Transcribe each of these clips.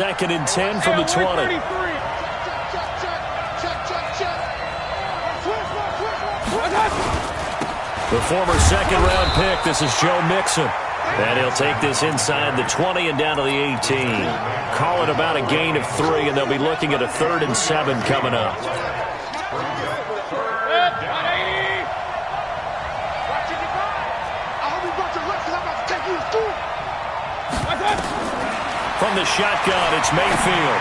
Second and 10 from the 20. The former second-round pick, this is Joe Mixon. And he'll take this inside the 20 and down to the 18. Call it about a gain of 3, and they'll be looking at a 3rd and 7 coming up. From the shotgun, it's Mayfield.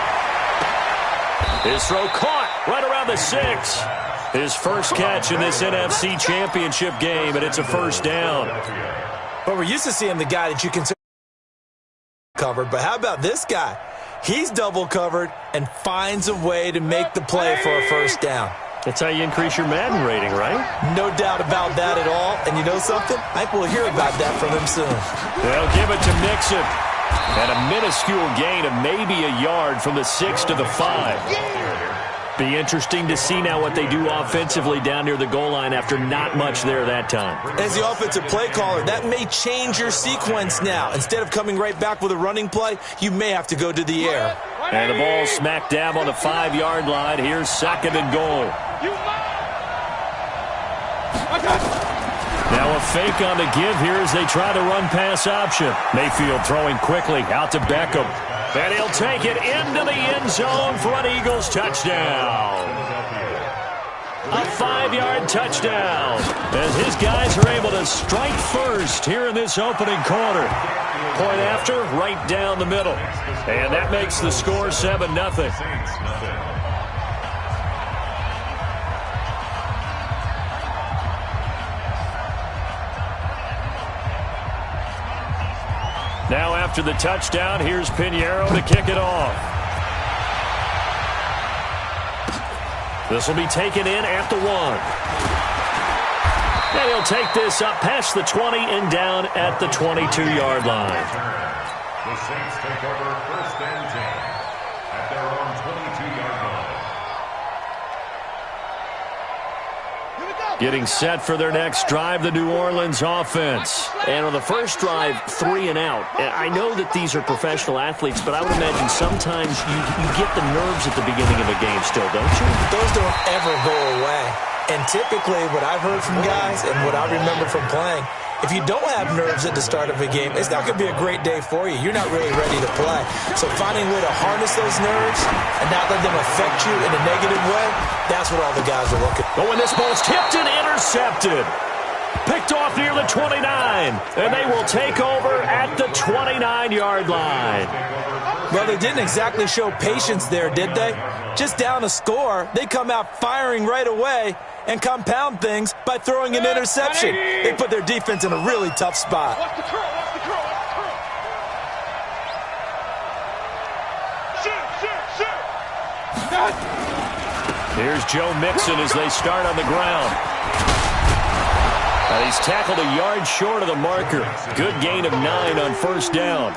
His throw caught right around the 6. His first catch in this NFC Championship game, and it's a first down. But we're used to seeing the guy that you consider covered, but how about this guy? He's double covered and finds a way to make the play for a first down. That's how you increase your Madden rating, right? No doubt about that at all. And you know something? I think we'll hear about that from him soon. They'll give it to Mixon. And a minuscule gain of maybe a yard from the 6 to the 5. Be interesting to see now what they do offensively down near the goal line after not much there that time. As the offensive play caller, that may change your sequence now. Instead of coming right back with a running play, you may have to go to the air. And the ball smack dab on the 5-yard line. Here's 2nd and goal. Now a fake on the give here as they try to run pass option. Mayfield throwing quickly out to Beckham. And he'll take it into the end zone for an Eagles touchdown. A 5-yard touchdown as his guys are able to strike first here in this opening quarter. Point after, right down the middle. And that makes the score 7-0. Now after the touchdown, here's Pinheiro to kick it off. This will be taken in at the 1. And he'll take this up past the 20 and down at the 22-yard line. The Saints take over 1st and 10 at their own 22-yard line. Getting set for their next drive, the New Orleans offense. And on the first drive, 3 and out. I know that these are professional athletes, but I would imagine sometimes you get the nerves at the beginning of a game still, don't you? Those don't ever go away. And typically what I've heard from guys and what I remember from playing, if you don't have nerves at the start of a game, it's not going to be a great day for you. You're not really ready to play. So finding a way to harness those nerves and not let them affect you in a negative way, that's what all the guys are looking for. Oh, and this ball's tipped and intercepted. Picked off near the 29. And they will take over at the 29-yard line. Well, they didn't exactly show patience there, did they? Just down a score, they come out firing right away and compound things by throwing an interception. They put their defense in a really tough spot. Watch the curl, watch the curl, watch the curl. Shoot. Here's Joe Mixon as they start on the ground. And he's tackled a yard short of the marker. Good gain of 9 on first down.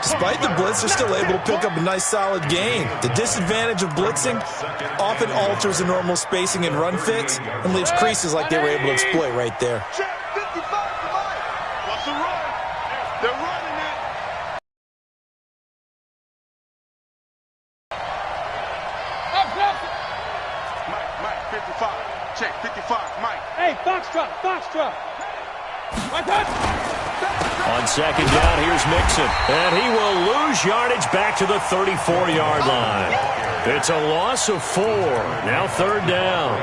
Despite the blitz, they're still able to pick up a nice solid gain. The disadvantage of blitzing often alters the normal spacing and run fits and leaves creases like they were able to exploit right there. They're running it. Mike, 55. Check, 55, Mike. Hey, Foxtrot. On second down, here's Mixon. And he will lose yardage back to the 34-yard line. It's a loss of 4. Now 3rd down.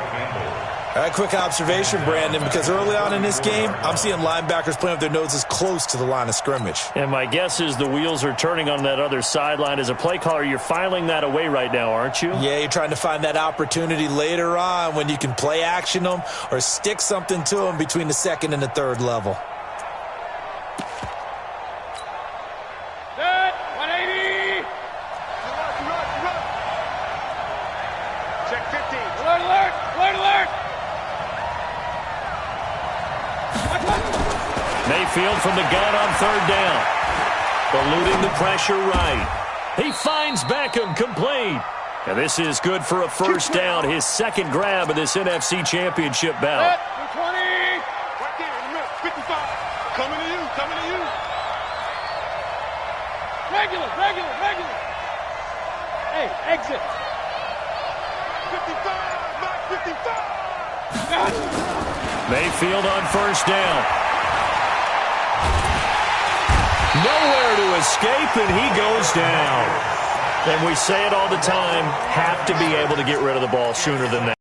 All right, quick observation, Brandon, because early on in this game, I'm seeing linebackers playing with their noses close to the line of scrimmage. And my guess is the wheels are turning on that other sideline. As a play caller, you're filing that away right now, aren't you? Yeah, you're trying to find that opportunity later on when you can play action them or stick something to them between the 2nd and the 3rd level. Set, 180. Check 15. Alert. Mayfield from the gun on 3rd down. Eluding the pressure right. He finds Beckham complete. And this is good for a first down. His 2nd grab of this NFC Championship bout. 20. Right there in the middle, 55. Coming to you. Regular. Exit. 55, Mike, 55. Mayfield on first down. Nowhere to escape, and he goes down. And we say it all the time, have to be able to get rid of the ball sooner than that.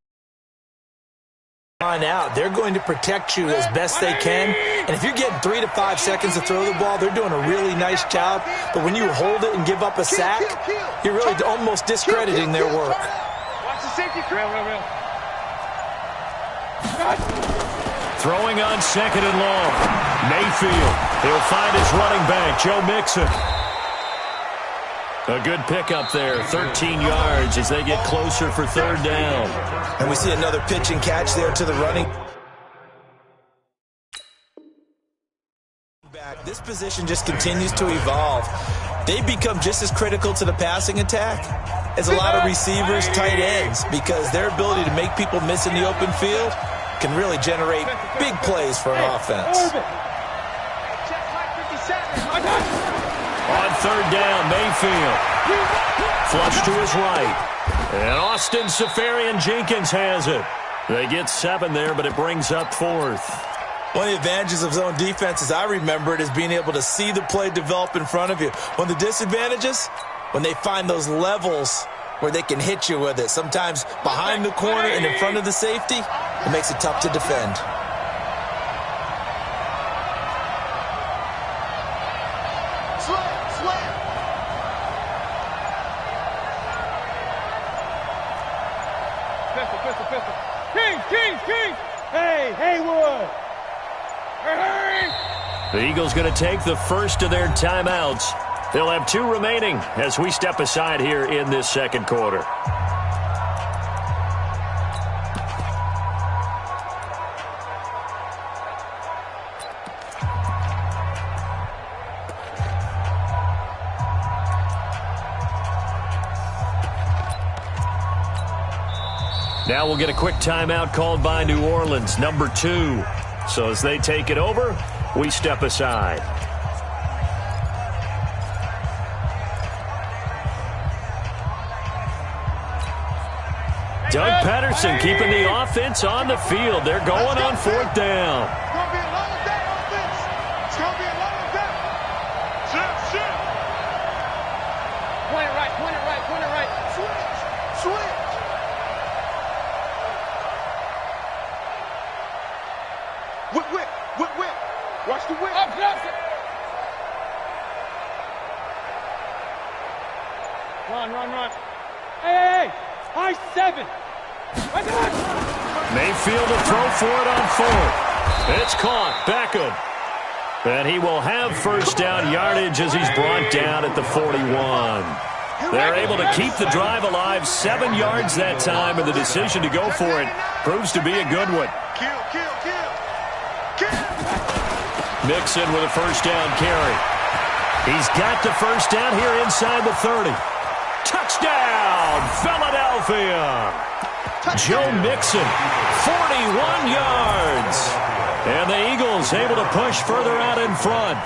Out. They're going to protect you as best they can. And if you're getting 3 to 5 seconds to throw the ball, they're doing a really nice job. But when you hold it and give up a sack, you're really almost discrediting their work. Watch the safety. Real. Throwing on second and long. Mayfield. He'll find his running back, Joe Mixon. A good pickup there, 13 yards as they get closer for third down. And we see another pitch and catch there to the running back. This position just continues to evolve. They become just as critical to the passing attack as a lot of receivers, tight ends, because their ability to make people miss in the open field can really generate big plays for an offense. On third down, Mayfield. Flush to his right. And Austin Seferian-Jenkins has it. They get 7 there, but it brings up 4th. One of the advantages of zone defense, as I remember it, is being able to see the play develop in front of you. One of the disadvantages, when they find those levels where they can hit you with it, sometimes behind the corner and in front of the safety, it makes it tough to defend. Pistol. King. Hey, Haywood. Hurry. The Eagles going to take the first of their timeouts. They'll have 2 remaining as we step aside here in this second quarter. Now we'll get a quick timeout called by New Orleans, number 2. So as they take it over, we step aside. Doug Patterson keeping the offense on the field. They're going on 4th down. It's going to be a lot of that offense. It's going to be a lot of that. Shift. Point it right. Switch. Whip. Watch the whip. Up. Run. Hey. High 7. Mayfield will throw for it on 4th. It's caught. Beckham. And he will have first down yardage as he's brought down at the 41. They're able to keep the drive alive. 7 yards that time, and the decision to go for it proves to be a good one. Kill. Mixon with a first down carry. He's got the first down here inside the 30. Touchdown, Philadelphia. Joe Mixon, 41 yards. And the Eagles able to push further out in front.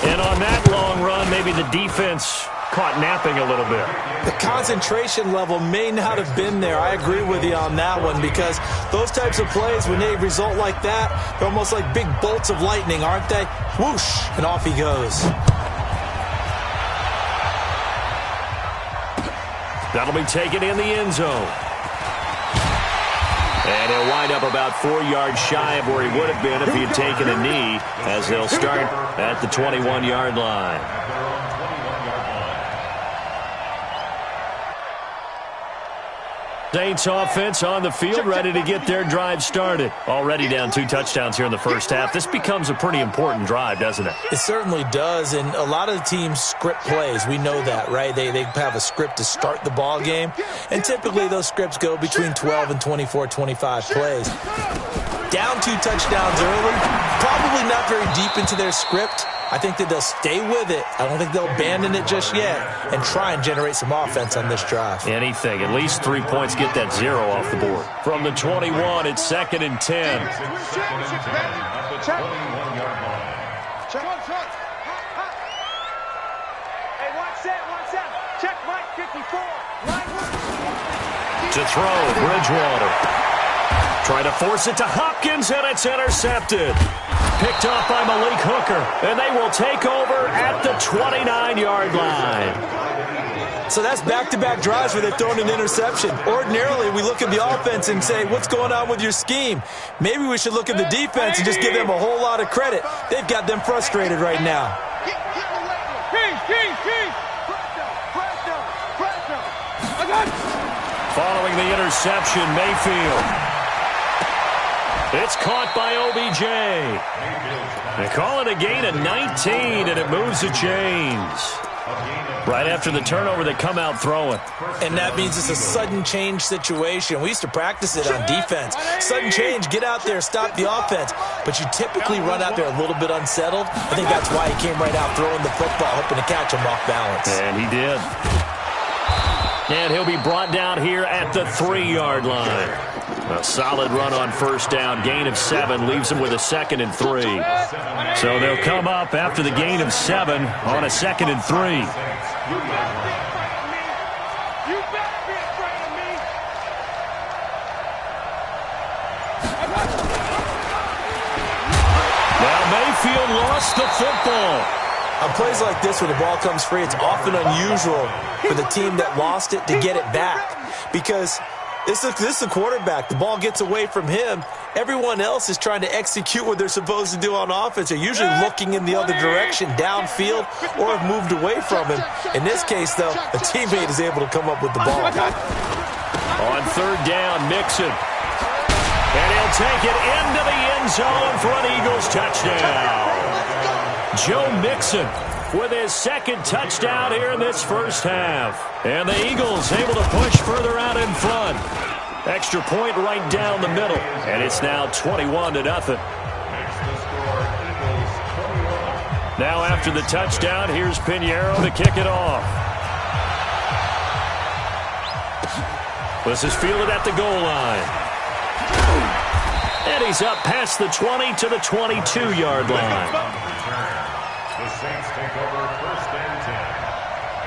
And on that long run, maybe the defense caught napping a little bit. The concentration level may not have been there. I agree with you on that one, because those types of plays, when they result like that, they're almost like big bolts of lightning, aren't they? Whoosh, and off he goes. That'll be taken in the end zone. And he'll wind up about 4 yards shy of where he would have been if he had taken a knee, as they'll start at the 21-yard line. Saints offense on the field, ready to get their drive started. Already down 2 touchdowns here in the first half. This becomes a pretty important drive, doesn't it? It certainly does, and a lot of the teams script plays. We know that, right? They have a script to start the ball game, and typically those scripts go between 12 and 24, 25 plays. Down 2 touchdowns early, probably not very deep into their script. I think that they'll stay with it. I don't think they'll abandon it just yet and try and generate some offense on this drive. Anything. At least 3 points, get that 0 off the board. From the 21, it's 2nd and 10. Check. Hey, watch that. Check Mike 54. Line 1. to throw. Bridgewater. Trying to force it to Hopkins, and it's intercepted. Picked off by Malik Hooker, and they will take over at the 29-yard line. So that's back-to-back drives where they're throwing an interception. Ordinarily, we look at the offense and say, what's going on with your scheme? Maybe we should look at the defense and just give them a whole lot of credit. They've got them frustrated right now. Following the interception, Mayfield. It's caught by OBJ. They call it a gain of 19, and it moves the chains. Right after the turnover, they come out throwing. And that means it's a sudden change situation. We used to practice it on defense. Sudden change, get out there, stop the offense. But you typically run out there a little bit unsettled. I think that's why he came right out throwing the football, hoping to catch him off balance. And he did. And he'll be brought down here at the 3-yard line. A solid run on first down. Gain of 7 leaves him with a 2nd and 3. So they'll come up after the gain of 7 on a 2nd and 3. Now Mayfield lost the football. On plays like this, when the ball comes free, it's often unusual for the team that lost it to get it back. Because this is a quarterback. The ball gets away from him. Everyone else is trying to execute what they're supposed to do on offense. They're usually looking in the other direction, downfield, or have moved away from him. In this case, though, a teammate is able to come up with the ball. On 3rd down, Mixon. And he'll take it into the end zone for an Eagles touchdown. Joe Mixon with his 2nd touchdown here in this first half. And the Eagles able to push further out in front. Extra point right down the middle. And it's now 21-0. Now after the touchdown, here's Pinheiro to kick it off. This is fielded at the goal line. And he's up past the 20 to the 22-yard line. The Saints take over 1st and 10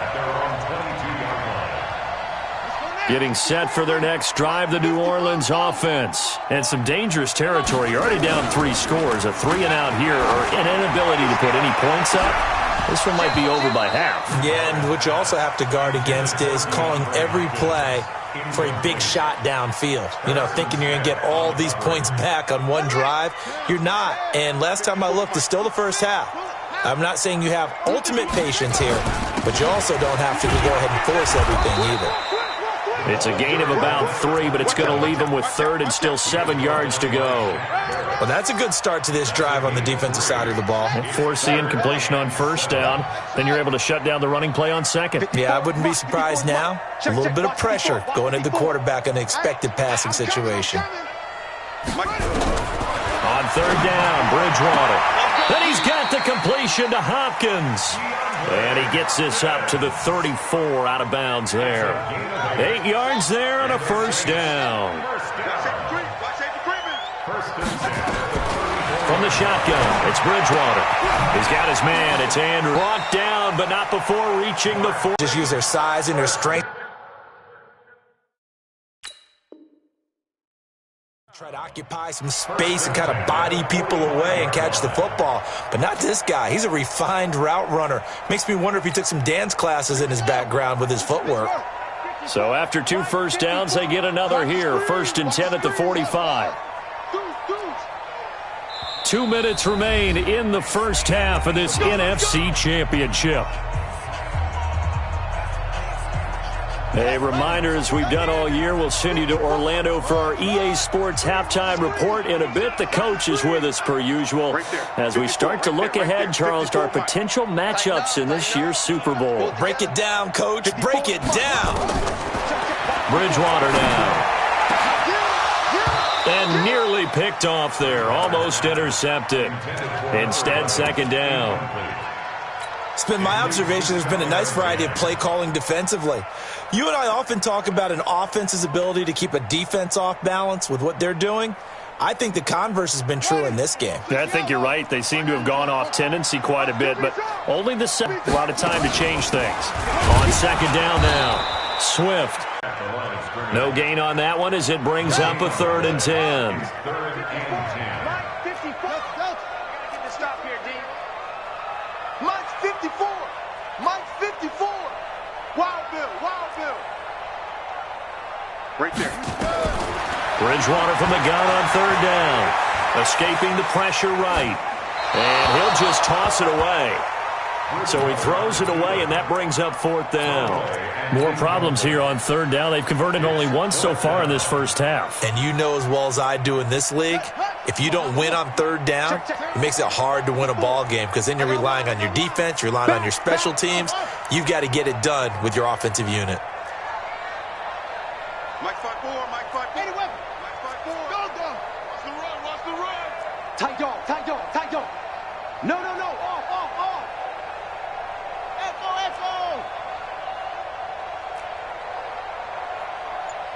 at their own 22-yard line. Getting set for their next drive, the New Orleans offense. And some dangerous territory. You're already down 3 scores. A 3-and-out here, or an inability to put any points up. This one might be over by half. Yeah, and what you also have to guard against is calling every play for a big shot downfield. You know, thinking you're going to get all these points back on one drive. You're not. And last time I looked, it's still the first half. I'm not saying you have ultimate patience here, but you also don't have to go ahead and force everything either. It's a gain of about 3, but it's going to leave them with 3rd and still 7 yards to go. Well, that's a good start to this drive on the defensive side of the ball. Force the incompletion on 1st down. Then you're able to shut down the running play on 2nd. Yeah, I wouldn't be surprised now. A little bit of pressure going at the quarterback in an expected passing situation. On 3rd down, Bridgewater. Then he's got the completion to Hopkins. And he gets this up to the 34 out of bounds there. 8 yards there and a first down. From the shotgun, it's Bridgewater. He's got his man. It's Andrew. Brought down, but not before reaching the 4. Just use their size and their strength. Try to occupy some space and kind of body people away and catch the football. But not this guy. He's a refined route runner. Makes me wonder if he took some dance classes in his background with his footwork. So after 2 first downs, they get another here. 1st and 10 at the 45. 2 minutes remain in the first half of this NFC Championship. A reminder, as we've done all year, we'll send you to Orlando for our EA Sports halftime report. In a bit, the coach is with us per usual as we start to look ahead, Charles, to our potential matchups in this year's Super Bowl. Break it down, coach. Break it down. Bridgewater now. And nearly picked off there. Almost intercepted. Instead, 2nd down. It's been my observation there's been a nice variety of play calling defensively. You and I often talk about an offense's ability to keep a defense off balance with what they're doing. I think the converse has been true in this game. I think you're right. They seem to have gone off tendency quite a bit, but only a lot of time to change things. On 2nd down now, Swift No gain on that one as it brings up a 3rd and 10. Mike 54. Gotta get the stop here, D. Mike's 54. Mike's 54. Wild Bill. Wild Bill. Right there. Bridgewater from the gun on 3rd down. Escaping the pressure right. And he'll just toss it away. So he throws it away, and that brings up 4th down. More problems here on 3rd down. They've converted only once so far in this first half. And you know as well as I do in this league, if you don't win on 3rd down, it makes it hard to win a ball game because then you're relying on your defense, you're relying on your special teams. You've got to get it done with your offensive unit. Mike 5-4. Mike 5-4. Mike 5-4. Go, go. Watch the run. Watch the run. Tight dog, tight dog, tight dog. No, no, no. Off, off, off. Echo, echo.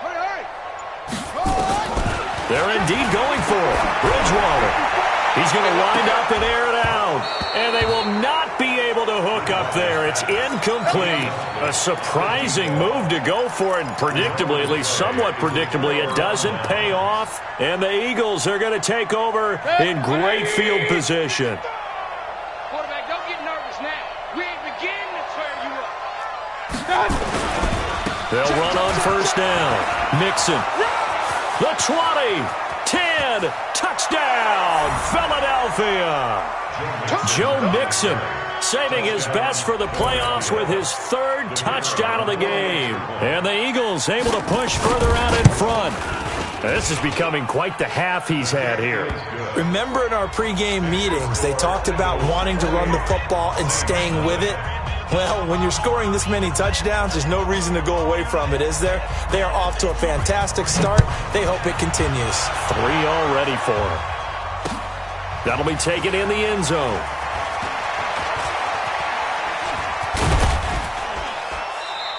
Hurry, hurry. They're indeed going for it. Bridgewater. He's going to wind up and air it out. And they will not be able to hook up there. It's incomplete. A surprising move to go for it. And predictably, at least somewhat predictably, it doesn't pay off. And the Eagles are going to take over in great field position. Quarterback, don't get nervous now. We ain't beginning to tear you up. They'll run on 1st down. Mixon. The 20. 10. Touchdown, Philadelphia. Joe Mixon saving his best for the playoffs with his 3rd touchdown of the game. And the Eagles able to push further out in front. This is becoming quite the half he's had here. Remember in our pregame meetings, they talked about wanting to run the football and staying with it. Well, when you're scoring this many touchdowns, there's no reason to go away from it, is there? They are off to a fantastic start. They hope it continues. 3 already for him. That'll be taken in the end zone.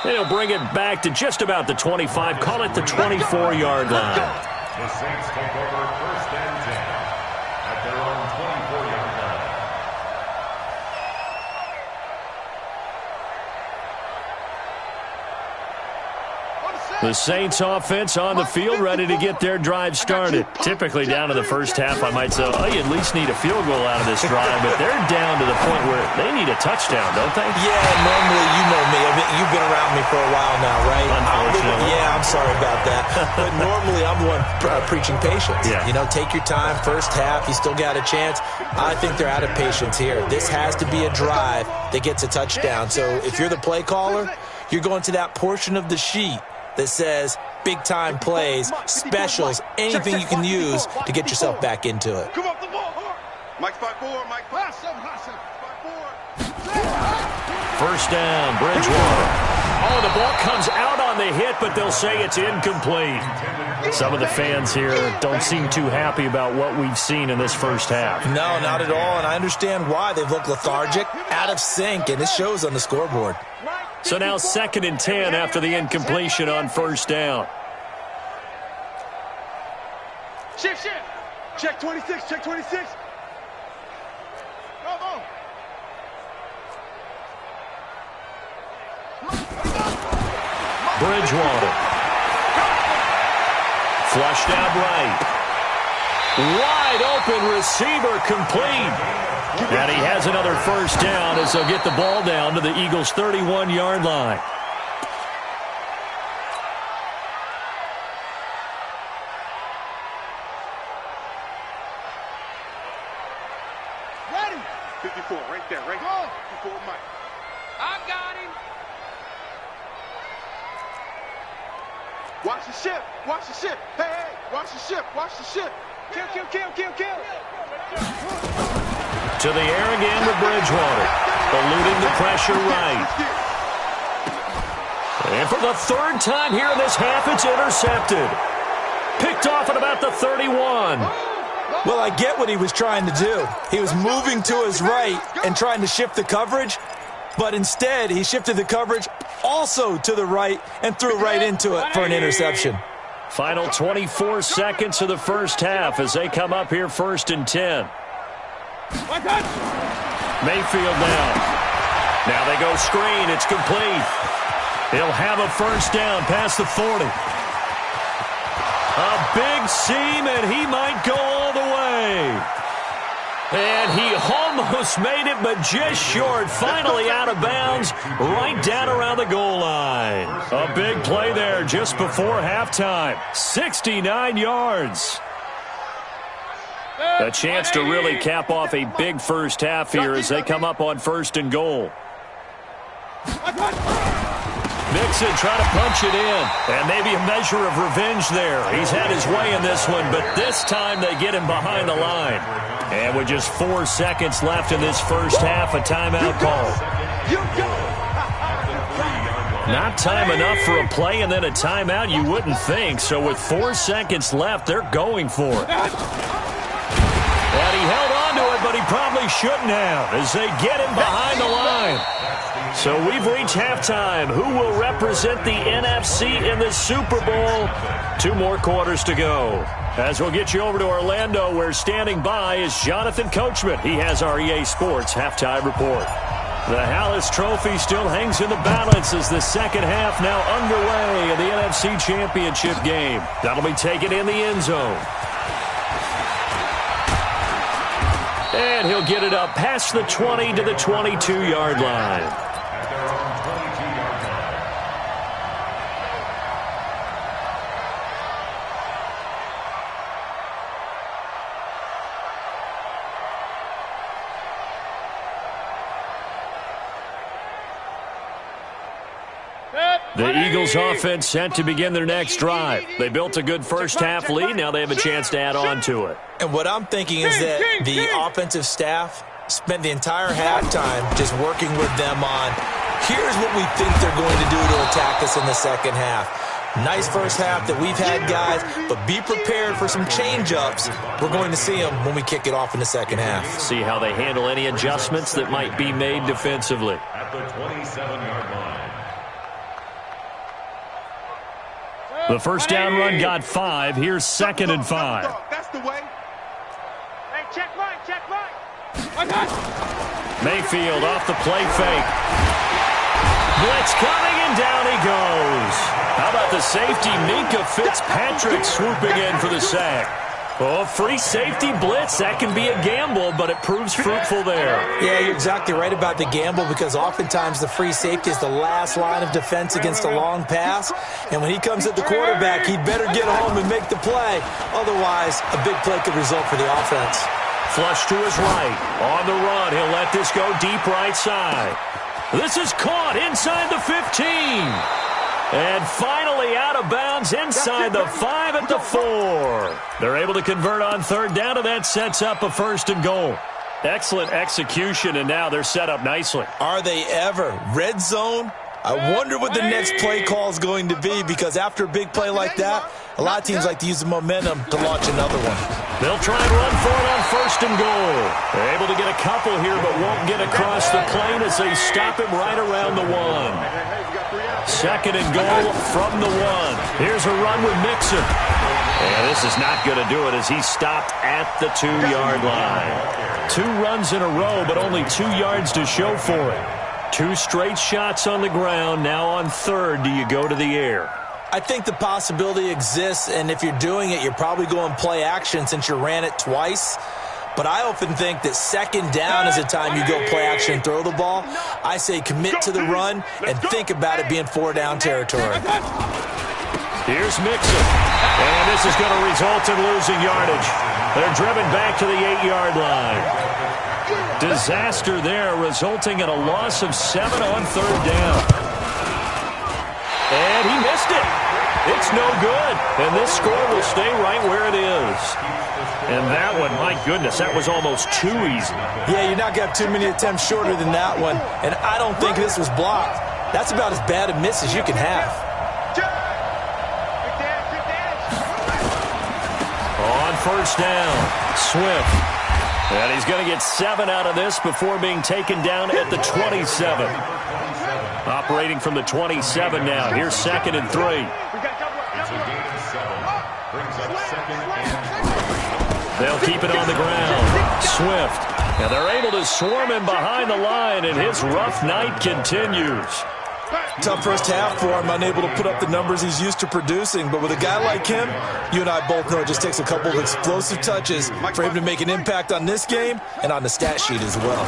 They'll bring it back to just about the 25. Call it the 24-yard line. The Saints take over 1st and 10 at their own 24-yard line. The Saints offense on the field ready to get their drive started. Typically down to the first half, I might say, oh, you at least need a field goal out of this drive, but they're down to the point where they need a touchdown, don't they? Yeah, normally, you know me. You've been around me for a while now, right? Unfortunately. I'm sorry about that. But normally, I'm the one preaching patience. Yeah. You know, take your time. First half, you still got a chance. I think they're out of patience here. This has to be a drive that gets a touchdown. So if you're the play caller, you're going to that portion of the sheet that says big-time plays, specials, anything you can use to get yourself back into it. Come off the ball. Mike 5-4. Mike 5-7. 5-4. 1st down, Bridgewater. Oh, the ball comes out on the hit, but they'll say it's incomplete. Some of the fans here don't seem too happy about what we've seen in this first half. No, not at all, and I understand why. They've looked lethargic, out of sync, and it shows on the scoreboard. So now 2nd and 10 after the incompletion on 1st down. Shift, shift. Check 26. Check 26. Come on. Bridgewater. Flushed out right. Wide open receiver complete. And he has another 1st down as they'll get the ball down to the Eagles' 31-yard line. Ready. 54, right there, right there. 54, Mike. I got him. Watch the ship. Watch the ship. Hey, hey. Watch the ship. Watch the ship. Kill, kill, kill, kill, kill. To the air again with Bridgewater. Eluding the pressure right. And for the 3rd time here in this half, it's intercepted. Picked off at about the 31. Well, I get what he was trying to do. He was moving to his right and trying to shift the coverage, but instead he shifted the coverage also to the right and threw right into it for an interception. Final 24 seconds of the first half as they come up here 1st and 10. Mayfield now. Now they go screen. It's complete. He'll have a first down past the 40. A big seam, and he might go all the way. And he almost made it, but just short. Finally out of bounds, right down around the goal line. A big play there just before halftime. 69 yards. A chance to really cap off a big first half here as they come up on 1st and goal. Mixon trying to punch it in, and maybe a measure of revenge there. He's had his way in this one, but this time they get him behind the line. And with just 4 seconds left in this first half, a timeout call. Not time enough for a play and then a timeout, you wouldn't think. So with 4 seconds left, they're going for it. And he held on to it, but he probably shouldn't have as they get him behind the line. So we've reached halftime. Who will represent the NFC in the Super Bowl? 2 more quarters to go. As we'll get you over to Orlando, where standing by is Jonathan Coachman. He has our EA Sports halftime report. The Hallis Trophy still hangs in the balance as the second half now underway in the NFC Championship game. That'll be taken in the end zone. And he'll get it up past the 20 to the 22-yard line. The Eagles offense set to begin their next drive. They built a good first half lead. Now they have a chance to add on to it. And what I'm thinking is that the offensive staff spent the entire halftime just working with them on, here's what we think they're going to do to attack us in the second half. Nice first half that we've had, guys, but be prepared for some change-ups. We're going to see them when we kick it off in the second half. See how they handle any adjustments that might be made defensively. At the 27-yard line. The first down run got 5. Here's 2nd and 5. That's the way. Hey, check right. Mayfield off the play fake. Blitz coming, and down he goes. How about the safety, Minka Fitzpatrick, swooping in for the sack? Oh, free safety blitz, that can be a gamble, but it proves fruitful there. Yeah, you're exactly right about the gamble because oftentimes the free safety is the last line of defense against a long pass. And when he comes at the quarterback, he'd better get home and make the play. Otherwise, a big play could result for the offense. Flush to his right. On the run, he'll let this go deep right side. This is caught inside the 15. And finally out of bounds inside the 5 at the 4. They're able to convert on 3rd down, and that sets up a 1st and goal. Excellent execution, and now they're set up nicely. Are they ever? Red zone? I wonder what the next play call is going to be because after a big play like that, a lot of teams like to use the momentum to launch another one. They'll try and run for it on 1st and goal. They're able to get a couple here, but won't get across the plane as they stop him right around the 1. 2nd and goal from the 1. Here's a run with Mixon. And this is not going to do it as he stopped at the 2-yard line. 2 runs in a row, but only 2 yards to show for it. 2 straight shots on the ground. Now on 3rd, do you go to the air? I think the possibility exists, and if you're doing it, you're probably going play action since you ran it twice. But I often think that 2nd down is the time you go play action and throw the ball. I say commit to the run and think about it being 4-down territory. Here's Mixon. And this is going to result in losing yardage. They're driven back to the 8-yard line. Disaster there, resulting in a loss of 7 on 3rd down. And he missed it. It's no good. And this score will stay right where it is. And that one, my goodness, that was almost too easy. Yeah, you're not going to have too many attempts shorter than that one. And I don't think this was blocked. That's about as bad a miss as you can have. On 1st down, Swift. And he's going to get 7 out of this before being taken down at the 27. Operating from the 27 now. Here's 2nd and 3. It's a gain of 7. Brings up 2nd and 3. They'll keep it on the ground. Swift. And they're able to swarm him behind the line, and his rough night continues. Tough first half for him, unable to put up the numbers he's used to producing. But with a guy like him, you and I both know it just takes a couple of explosive touches for him to make an impact on this game and on the stat sheet as well.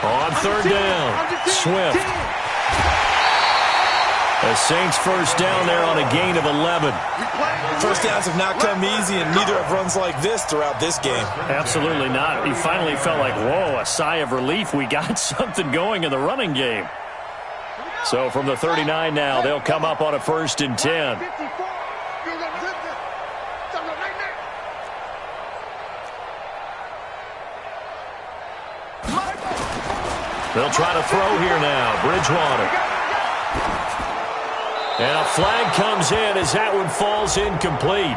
On third down, Swift. The Saints first down there on a gain of 11. First downs have not come easy, and neither have runs like this throughout this game. Absolutely not. He finally felt like, whoa, a sigh of relief. We got something going in the running game. So from the 39 now, they'll come up on a 1st and 10. They'll try to throw here now. Bridgewater. And a flag comes in as that one falls incomplete.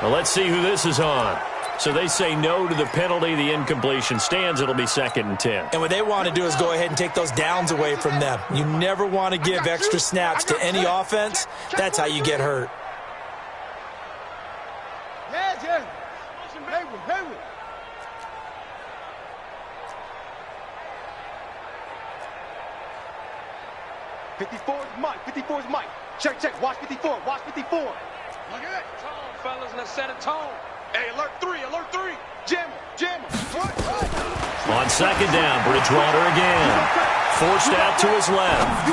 Well, let's see who this is on. So they say no to the penalty. The incompletion stands. It'll be 2nd and 10. And what they want to do is go ahead and take those downs away from them. You never want to give extra snaps to any offense. That's how you get hurt. Yeah. 54 is Mike. 54 is Mike. Check. Watch 54. Watch 54. Look at that. Tone, fellas. Let's set a tone. Hey, alert 3. Jam him. On 2nd down, Bridgewater again. Forced out to his left.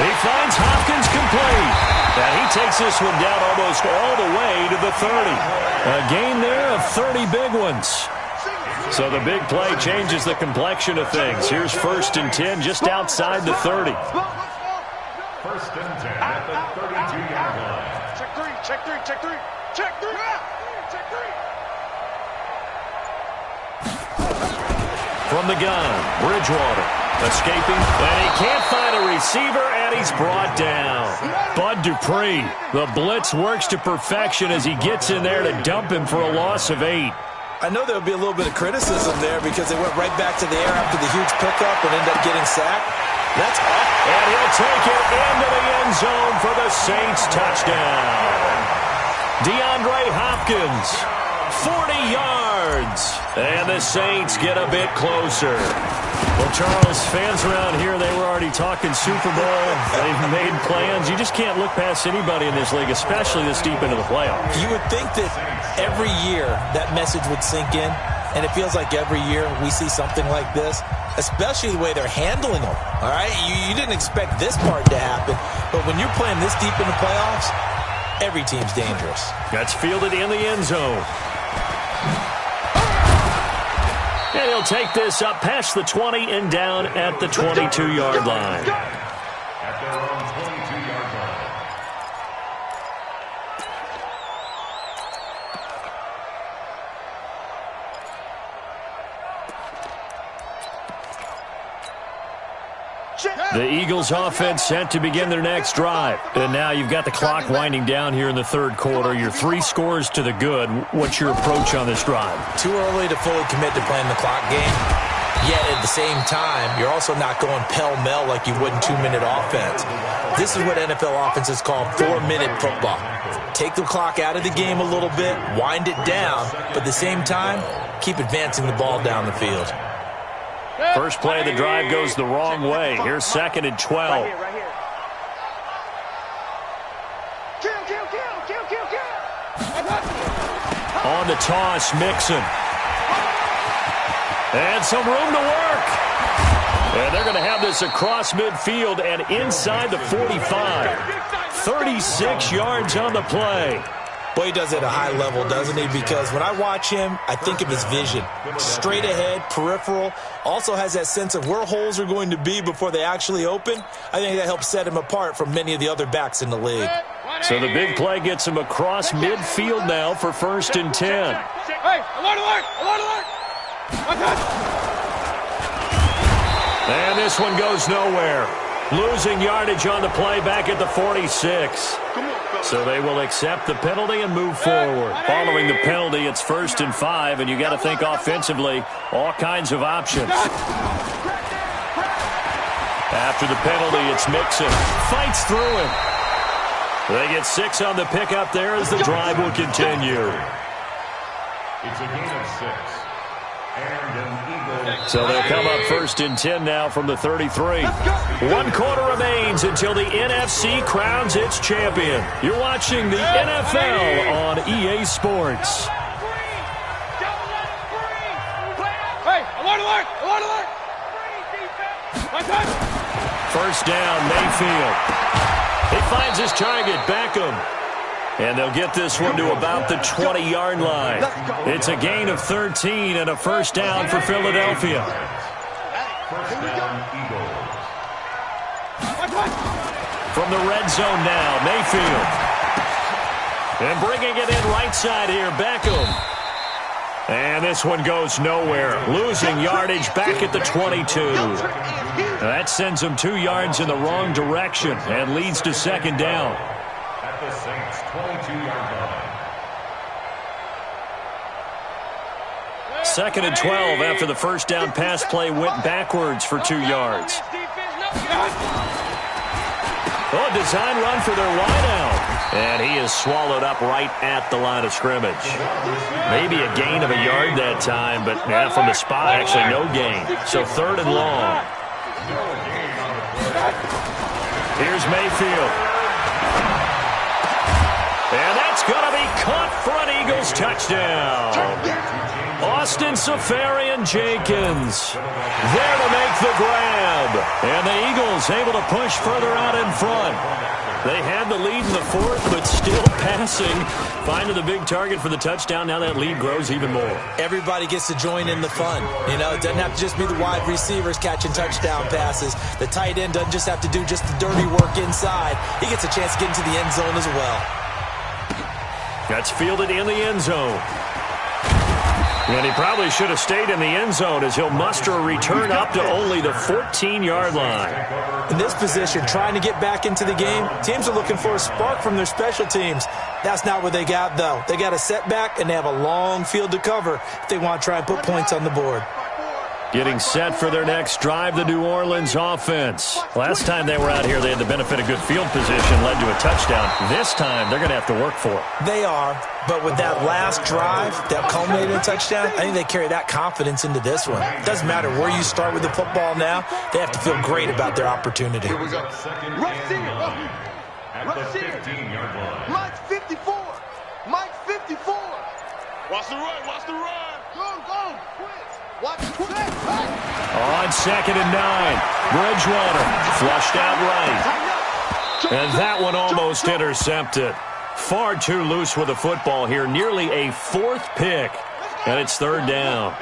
He finds Hopkins complete. And he takes this one down almost all the way to the 30. A gain there of 30 big ones. So the big play changes the complexion of things. Here's 1st and 10 just outside the 30. 1st and 10 at the 32-yard line. Check three. From the gun, Bridgewater escaping, and he can't find a receiver, and he's brought down. Bud Dupree, the blitz works to perfection as he gets in there to dump him for a loss of 8. I know there'll be a little bit of criticism there because they went right back to the air after the huge pickup and ended up getting sacked. That's off. And he'll take it into the end zone for the Saints touchdown. DeAndre Hopkins, 40 yards. And the Saints get a bit closer. Well, Charles, fans around here, they were already talking Super Bowl. They've made plans. You just can't look past anybody in this league, especially this deep into the playoffs. You would think that every year that message would sink in, and it feels like every year we see something like this, especially the way they're handling them. All right, you didn't expect this part to happen, but when you're playing this deep in the playoffs, every team's dangerous. That's fielded in the end zone. And he'll take this up past the 20 and down at the 22-yard line. At their own 22-yard line. The Eagles offense set to begin their next drive. And now you've got the clock winding down here in the 3rd quarter. You're 3 scores to the good. What's your approach on this drive? Too early to fully commit to playing the clock game. Yet at the same time, you're also not going pell-mell like you would in 2-minute offense. This is what NFL offenses call 4-minute football. Take the clock out of the game a little bit, wind it down, but at the same time, keep advancing the ball down the field. First play of the drive goes the wrong way. Here's 2nd and 12. Right here. Kill. On the toss, Mixon. And some room to work. And they're going to have this across midfield and inside the 45. 36 yards on the play. Boy, he does it at a high level, doesn't he? Because when I watch him, I think of his vision. Straight ahead, peripheral. Also has that sense of where holes are going to be before they actually open. I think that helps set him apart from many of the other backs in the league. So the big play gets him across midfield now for 1st and 10. Hey, alert! And this one goes nowhere. Losing yardage on the play back at the 46. So they will accept the penalty and move forward. Following the penalty, it's 1st and 5, and you got to think offensively, all kinds of options. After the penalty, it's Mixon. Fights through him. They get 6 on the pickup there as the drive will continue. It's a gain of 6. So they'll come up 1st and 10 now from the 33. 1 quarter remains until the NFC crowns its champion. You're watching the NFL on EA Sports. Hey, I want to work! I want to work! First down, Mayfield. He finds his target, Beckham. And they'll get this one to about the 20-yard line. It's a gain of 13 and a first down for Philadelphia. First down, Eagles. From the red zone now, Mayfield. And bringing it in right side here, Beckham. And this one goes nowhere. Losing yardage back at the 22. That sends them 2 yards in the wrong direction and leads to second down. At the Saints' 22-yard line. Second and 12 after the first down pass play went backwards for 2 yards. Oh, design run for their wideout. And he is swallowed up right at the line of scrimmage. Maybe a gain of a yard that time, but from the spot, actually no gain. So 3rd and long. Here's Mayfield. And that's going to be caught for an Eagles touchdown. Austin Safarian-Jenkins there to make the grab. And the Eagles able to push further out in front. They had the lead in the 4th, but still passing. Finding the big target for the touchdown. Now that lead grows even more. Everybody gets to join in the fun. You know, it doesn't have to just be the wide receivers catching touchdown passes. The tight end doesn't just have to do just the dirty work inside. He gets a chance to get into the end zone as well. That's fielded in the end zone. And he probably should have stayed in the end zone as he'll muster a return up to only the 14-yard line. In this position, trying to get back into the game, teams are looking for a spark from their special teams. That's not what they got, though. They got a setback, and they have a long field to cover if they want to try and put points on the board. Getting set for their next drive, the New Orleans offense. Last time they were out here, they had the benefit of good field position, led to a touchdown. This time, they're going to have to work for it. They are, but with that last drive that culminated in a touchdown, I think they carry that confidence into this one. It doesn't matter where you start with the football now. They have to feel great about their opportunity. Here we go. At the 15-yard line. Mike's 54. Mike's 54. Watch the run, watch the run. Go, quick. Watch the quick. On 2nd and 9, Bridgewater flushed out right. And that one almost intercepted. Far too loose with the football here. Nearly a 4th pick. And it's 3rd down.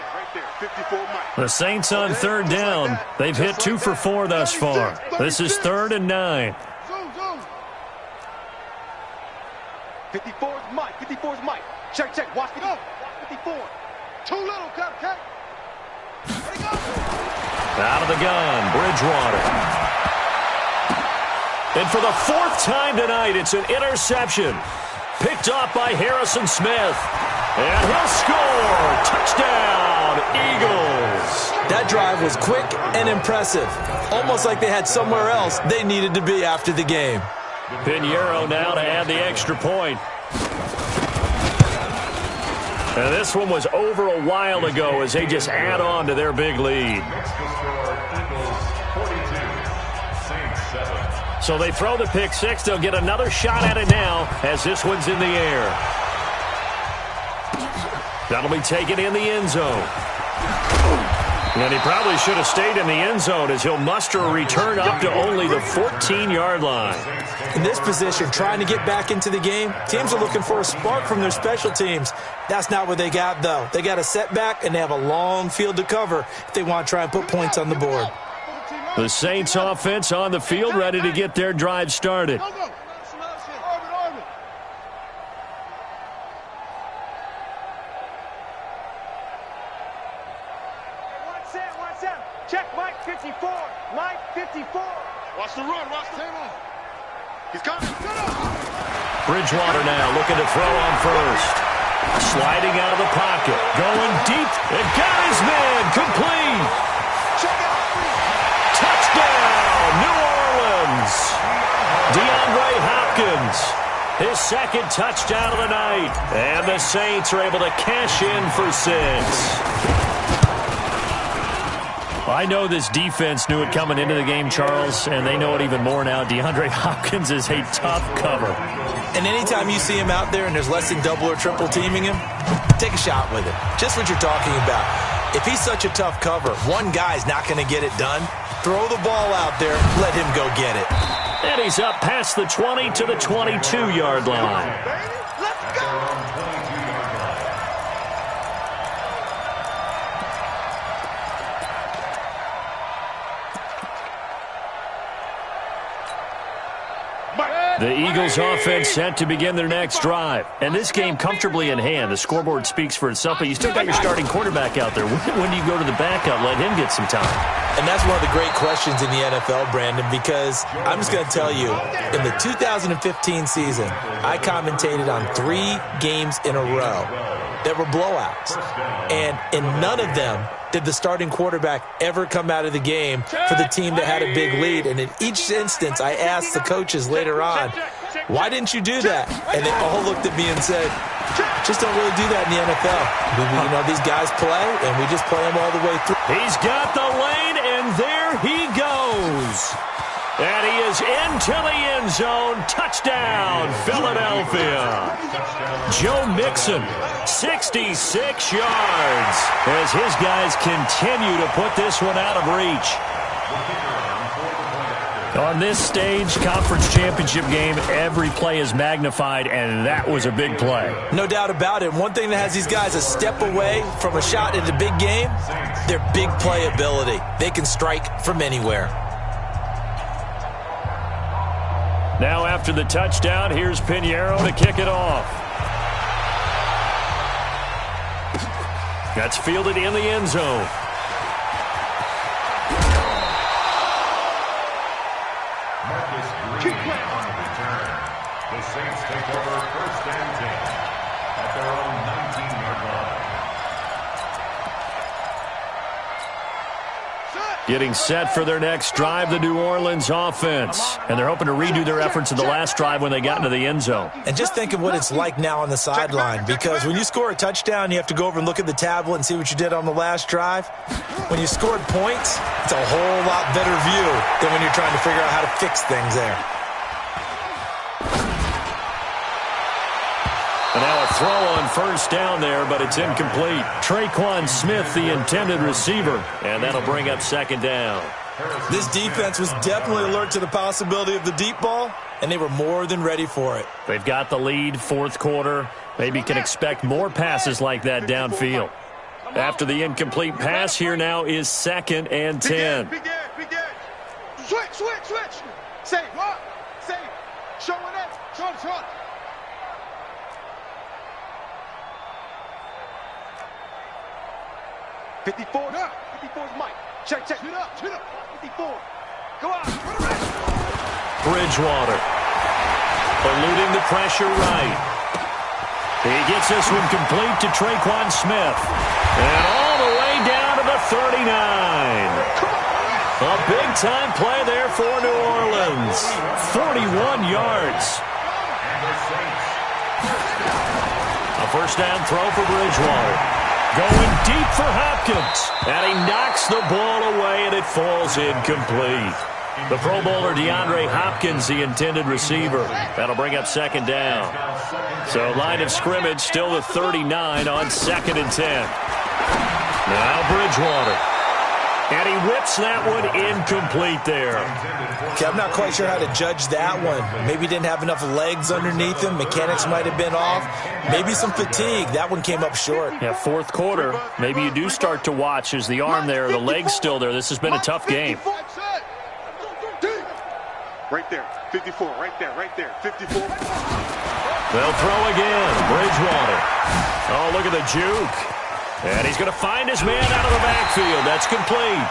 The Saints on 3rd down. They've hit 2 for 4 thus far. This is 3rd and 9. 54 is Mike. 54 is Mike. Check. Watch it go. 54. Too little, cut. Out of the gun, Bridgewater. And for the 4th time tonight, it's an interception. Picked off by Harrison Smith. And he'll score. Touchdown, Eagles. That drive was quick and impressive. Almost like they had somewhere else they needed to be after the game. Pinheiro now to add the extra point. And this one was over a while ago as they just add on to their big lead. So they throw the pick 6. They'll get another shot at it now as this one's in the air. That'll be taken in the end zone. And he probably should have stayed in the end zone as he'll muster a return up to only the 14-yard line. In this position, trying to get back into the game, teams are looking for a spark from their special teams. That's not what they got, though. They got a setback, and they have a long field to cover if they want to try and put points on the board. The Saints offense on the field, ready to get their drive started. Check Mike 54. Mike 54. Watch the run, watch the run. He's coming. Bridgewater now looking to throw on first. Sliding out of the pocket. Going deep. And got his man. Complete. Touchdown, New Orleans. DeAndre Hopkins. His 2nd touchdown of the night. And the Saints are able to cash in for 6. I know this defense knew it coming into the game, Charles, and they know it even more now. DeAndre Hopkins is a tough cover. And anytime you see him out there and there's less than double or triple teaming him, take a shot with it. Just what you're talking about. If he's such a tough cover, one guy's not going to get it done. Throw the ball out there. Let him go get it. And he's up past the 20 to the 22-yard line. Let's go! The Eagles offense set to begin their next drive. And this game comfortably in hand. The scoreboard speaks for itself, but you still got your starting quarterback out there. When do you go to the backup? Let him get some time. And that's one of the great questions in the NFL, Brandon, because I'm just going to tell you, in the 2015 season, I commentated on 3 games in a row that were blowouts. And in none of them did the starting quarterback ever come out of the game for the team that had a big lead. And in each instance, I asked the coaches later on, why didn't you do that? And they all looked at me and said, just don't really do that in the NFL. You know, these guys play, and we just play them all the way through. He's got the lane, and there he goes. And he is into the end zone. Touchdown, Philadelphia. Joe Mixon, 66 yards, as his guys continue to put this one out of reach. On this stage, conference championship game, every play is magnified, and that was a big play. No doubt about it. One thing that has these guys a step away from a shot in the big game, their big playability. They can strike from anywhere. Now after the touchdown, here's Pinheiro to kick it off. That's fielded in the end zone. The Saints take over first and 10 at their own 19-yard line. Getting set for their next drive, the New Orleans offense. And they're hoping to redo their efforts in the last drive when they got into the end zone. And just think of what it's like now on the sideline, because when you score a touchdown, you have to go over and look at the tablet and see what you did on the last drive. When you scored points, it's a whole lot better view than when you're trying to figure out how to fix things there. And now a throw on first down there, but it's incomplete. Traquan Smith, the intended receiver, and that'll bring up second down. This defense was definitely alert to the possibility of the deep ball, and they were more than ready for it. They've got the lead, fourth quarter. Maybe can expect more passes like that downfield. After the incomplete pass, here now is second and 10. Begin. Switch. Save. Showing it. Short. 54. 54 is Mike. Check. Chin up. 54. Go out. Bridgewater. Eluding the pressure right. He gets this one complete to Traquan Smith. And all the way down to the 39. A big-time play there for New Orleans. 41 yards. A first down throw for Bridgewater. Going deep for Hopkins. And he knocks the ball away, and it falls incomplete. The Pro Bowler DeAndre Hopkins, the intended receiver. That'll bring up second down. So line of scrimmage, still the 39 on second and 10. Now Bridgewater. And he whips that one incomplete there. Okay, I'm not quite sure how to judge that one. Maybe he didn't have enough legs underneath him. Mechanics might have been off. Maybe some fatigue. That one came up short. Yeah, fourth quarter. Maybe you do start to watch as the arm there, the leg's still there. This has been a tough game. Right there. 54. Right there. 54. They'll throw again. Bridgewater. Oh, look at the juke. And he's going to find his man out of the backfield. That's complete.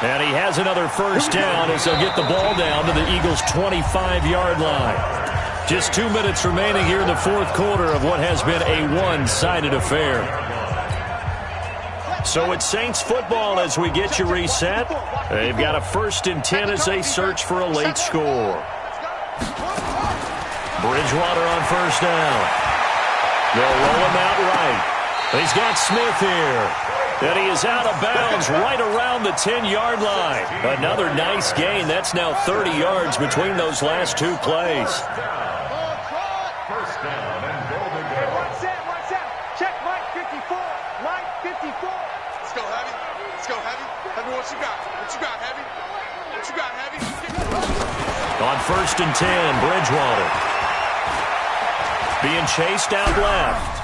And he has another first down as they'll get the ball down to the Eagles' 25-yard line. Just 2 minutes remaining here in the fourth quarter of what has been a one-sided affair. So it's Saints football as we get you reset. They've got a first and 10 as they search for a late score. Bridgewater on first down. They'll roll him out right. He's got Smith here. And he is out of bounds right around the 10-yard line. Another nice gain. That's now 30 yards between those last two plays. First down and goal to go. Watch out. Check Mike 54. Mike 54. Let's go, Heavy. Let's go, Heavy. Heavy, what you got? What you got, Heavy? What you got, Heavy? On 1st and 10, Bridgewater. Being chased out left.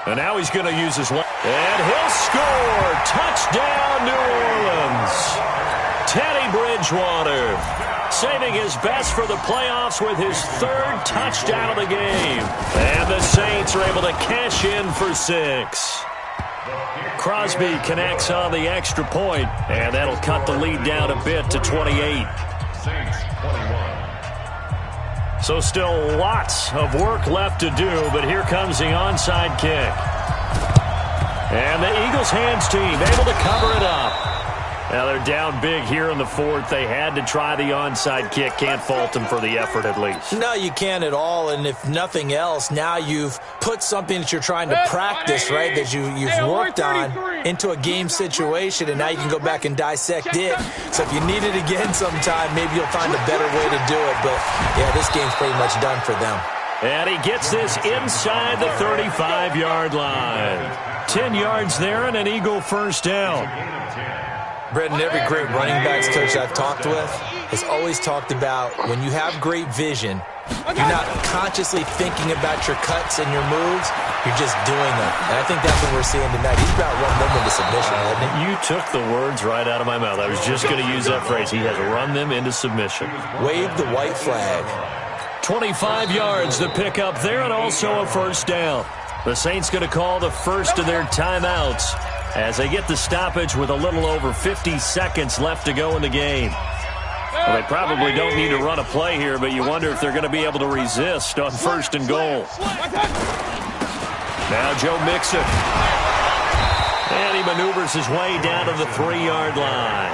And now he's going to use his left. And he'll score. Touchdown, New Orleans. Teddy Bridgewater saving his best for the playoffs with his 3rd touchdown of the game. And the Saints are able to cash in for 6. Crosby connects on the extra point, and that'll cut the lead down a bit to 28. Saints 21. So still lots of work left to do, but here comes the onside kick. And the Eagles hands team able to cover it up. Now they're down big here in the 4th. They had to try the onside kick. Can't fault them for the effort at least. No, you can't at all. And if nothing else, now you've put something that you're trying to practice, right, that you've worked on into a game situation, and now you can go back and dissect it. So if you need it again sometime, maybe you'll find a better way to do it. But, yeah, this game's pretty much done for them. And he gets this inside the 35-yard line. 10 yards there and an Eagle first down. Brendan, every great running backs coach I've talked with has always talked about when you have great vision, you're not consciously thinking about your cuts and your moves, you're just doing them. And I think that's what we're seeing tonight. He's about run them into submission, hasn't he? You took the words right out of my mouth. I was just going to use that phrase. He has run them into submission. Wave the white flag. 25 yards to pick up there and also a first down. The Saints going to call the first of their timeouts as they get the stoppage with a little over 50 seconds left to go in the game. Well, they probably don't need to run a play here, but you wonder if they're going to be able to resist on 1st and goal. Now Joe Mixon. And he maneuvers his way down to the 3-yard line.